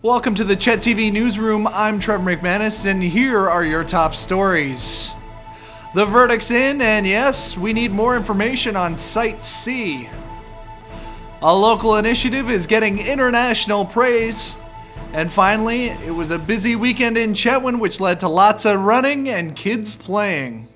Welcome to the Chet TV Newsroom. I'm Trevor McManus, and here are your top stories. The verdict's in, and yes, we need more information on Site C. A local initiative is getting international praise. And finally, it was a busy weekend in Chetwynd, which led to lots of running and kids playing.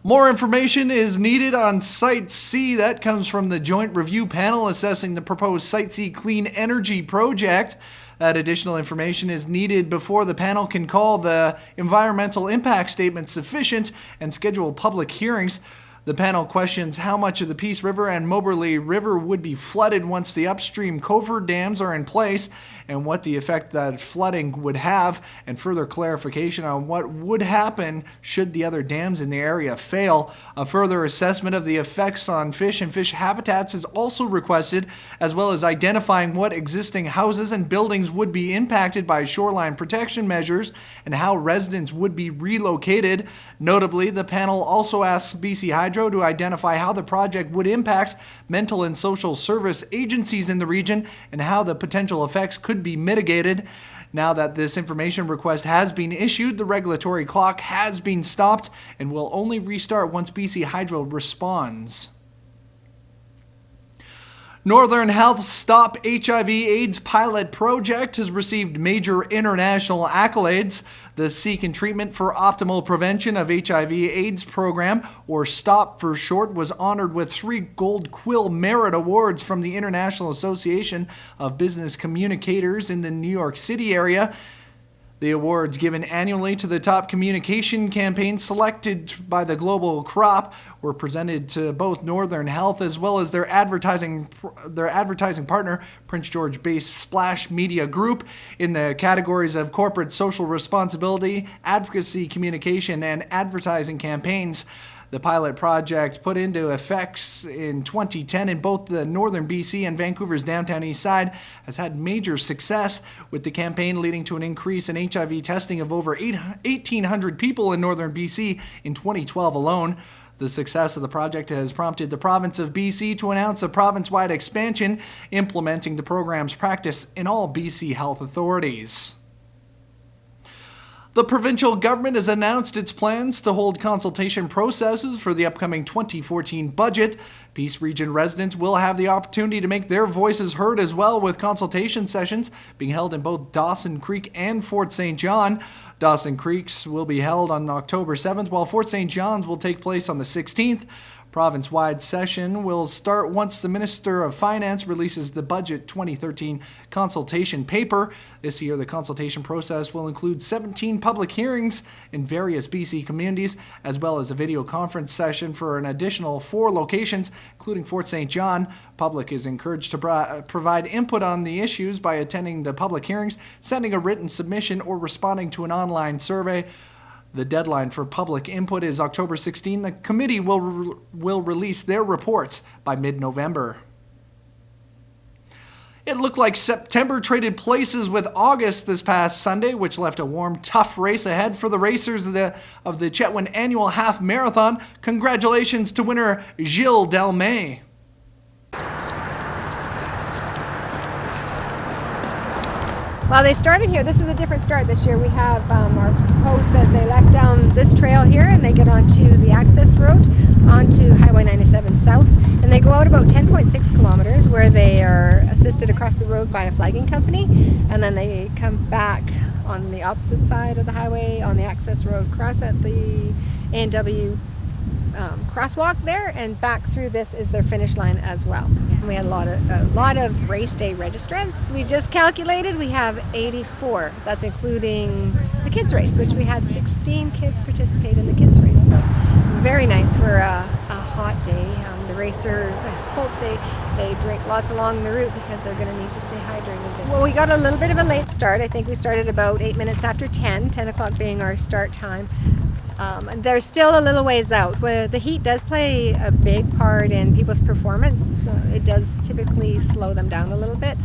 More information is needed on Site C. That comes from the Joint Review Panel assessing the proposed Site C Clean Energy Project. That additional information is needed before the panel can call the environmental impact statement sufficient and schedule public hearings. The panel questions how much of the Peace River and Moberly River would be flooded once the upstream covert dams are in place, and what the effect that flooding would have, and further clarification on what would happen should the other dams in the area fail. A further assessment of the effects on fish and fish habitats is also requested, as well as identifying what existing houses and buildings would be impacted by shoreline protection measures and how residents would be relocated. Notably, the panel also asks BC Hydro to identify how the project would impact mental and social service agencies in the region and how the potential effects could be mitigated. Now that this information request has been issued, the regulatory clock has been stopped and will only restart once BC Hydro responds. Northern Health's Stop HIV/AIDS pilot project has received major international accolades. The Seek and Treatment for Optimal Prevention of HIV/AIDS program, or STOP for short, was honored with 3 Gold Quill Merit Awards from the International Association of Business Communicators in the New York City area. The awards, given annually to the top communication campaigns selected by the Global Crop, were presented to both Northern Health as well as their advertising partner, Prince George-based Splash Media Group, in the categories of corporate social responsibility, advocacy communication, and advertising campaigns. The pilot project put into effect in 2010 in both the northern BC and Vancouver's downtown east side has had major success, with the campaign leading to an increase in HIV testing of over 1,800 people in northern BC in 2012 alone. The success of the project has prompted the province of BC to announce a province-wide expansion implementing the program's practice in all BC health authorities. The provincial government has announced its plans to hold consultation processes for the upcoming 2014 budget. Peace Region residents will have the opportunity to make their voices heard as well, with consultation sessions being held in both Dawson Creek and Fort St. John. Dawson Creek's will be held on October 7th, while Fort St. John's will take place on the 16th. Province-wide session will start once the Minister of Finance releases the Budget 2013 consultation paper. This year, the consultation process will include 17 public hearings in various BC communities, as well as a video conference session for an additional 4 locations, including Fort St. John. Public is encouraged to provide input on the issues by attending the public hearings, sending a written submission, or responding to an online survey. The deadline for public input is October 16. The committee will release their reports by mid-November. It looked like September traded places with August this past Sunday, which left a warm, tough race ahead for the racers of the Chetwynd Annual Half Marathon. Congratulations to winner Gilles Delmay. Well, they started here. This is a different start this year. We have our posts that they left down this trail here, and they get onto the access road onto Highway 97 South, and they go out about 10.6 kilometers where they are assisted across the road by a flagging company, and then they come back on the opposite side of the highway on the access road, cross at the A&W crosswalk there, and back through this is their finish line as well. And we had a lot of race day registrants. We just calculated we have 84. That's including the kids race, which we had 16 kids participate in the kids race. So very nice for a hot day. The racers, I hope they drink lots along the route because they're going to need to stay hydrated. Well, we got a little bit of a late start. I think we started about 8 minutes after 10 o'clock being our start time. And they're still a little ways out. The heat does play a big part in people's performance. It does typically slow them down a little bit.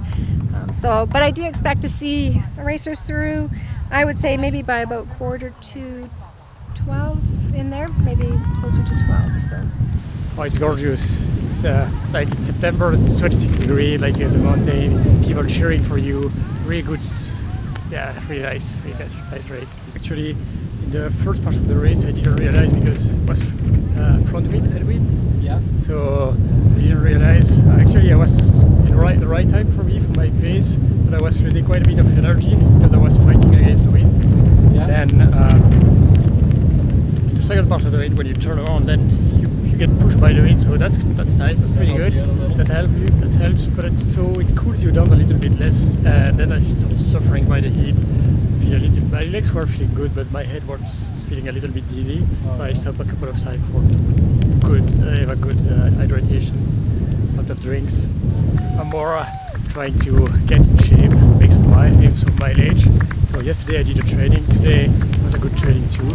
But I do expect to see racers through, I would say maybe by about 11:45 in there, maybe closer to 12. So Oh, it's gorgeous. It's like in September, it's 26 degrees, like you're at the mountain, people cheering for you. Really good, really nice race. Actually, in the first part of the race, I didn't realize because it was front wind, headwind. Yeah. So I didn't realize. Actually, I was in the right time for me, for my pace, but I was losing quite a bit of energy because I was fighting against the wind. Yeah. Then in the second part of the wind, when you turn around, then you get pushed by the wind. So that's nice. That's pretty good. That helps. But it cools you down a little bit less. Then I started suffering by the heat. My legs were feeling good, but my head was feeling a little bit dizzy. So I stopped a couple of times for have a good hydration, lot of drinks. I'm more trying to get in shape, make some mileage. So yesterday I did a training. Today was a good training too.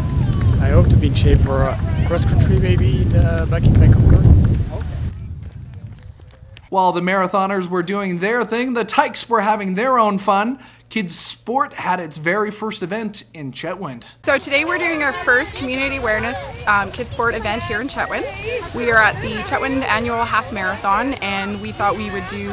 I hope to be in shape for cross country maybe back in Vancouver. While the marathoners were doing their thing, the Tykes were having their own fun. Kidsport had its very first event in Chetwynd. So today we're doing our first community awareness Kidsport event here in Chetwynd. We are at the Chetwynd annual half marathon, and we thought we would do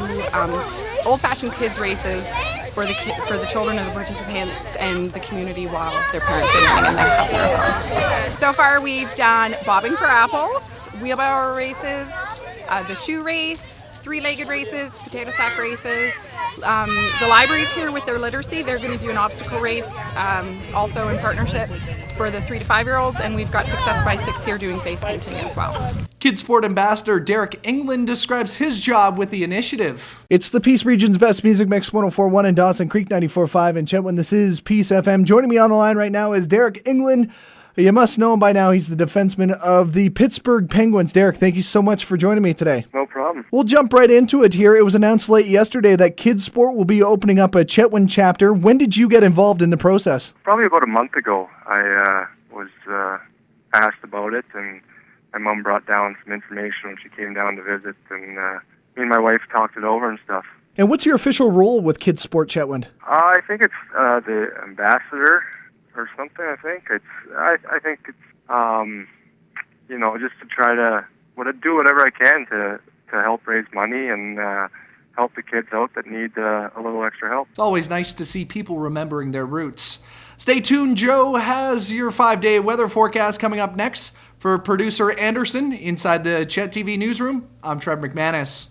old-fashioned kids races for the children of the participants and the community while their parents are running in the half marathon. So far we've done bobbing for apples, wheelbarrow races, the shoe race, three-legged races, potato sack races. The library's here with their literacy. They're going to do an obstacle race also in partnership for the 3 to 5-year-olds, and we've got Success by 6 here doing face painting as well. Kidsport ambassador Derek England describes his job with the initiative. It's the Peace Region's best music mix, 104.1 in Dawson Creek, 94.5 in Chetwynd. This is Peace FM. Joining me on the line right now is Derek England. You must know him by now. He's the defenseman of the Pittsburgh Penguins. Derek, thank you so much for joining me today. No problem. We'll jump right into it here. It was announced late yesterday that Kidsport will be opening up a Chetwynd chapter. When did you get involved in the process? Probably about a month ago. I was asked about it, and my mom brought down some information when she came down to visit, and me and my wife talked it over and stuff. And what's your official role with Kidsport Chetwynd? I think it's the ambassador or something. I think it's just to try to do whatever I can to help raise money and help the kids out that need a little extra help. It's always nice to see people remembering their roots. Stay tuned. Joe has your 5-day weather forecast coming up next. For producer Anderson inside the Chet TV newsroom, I'm Trev McManus.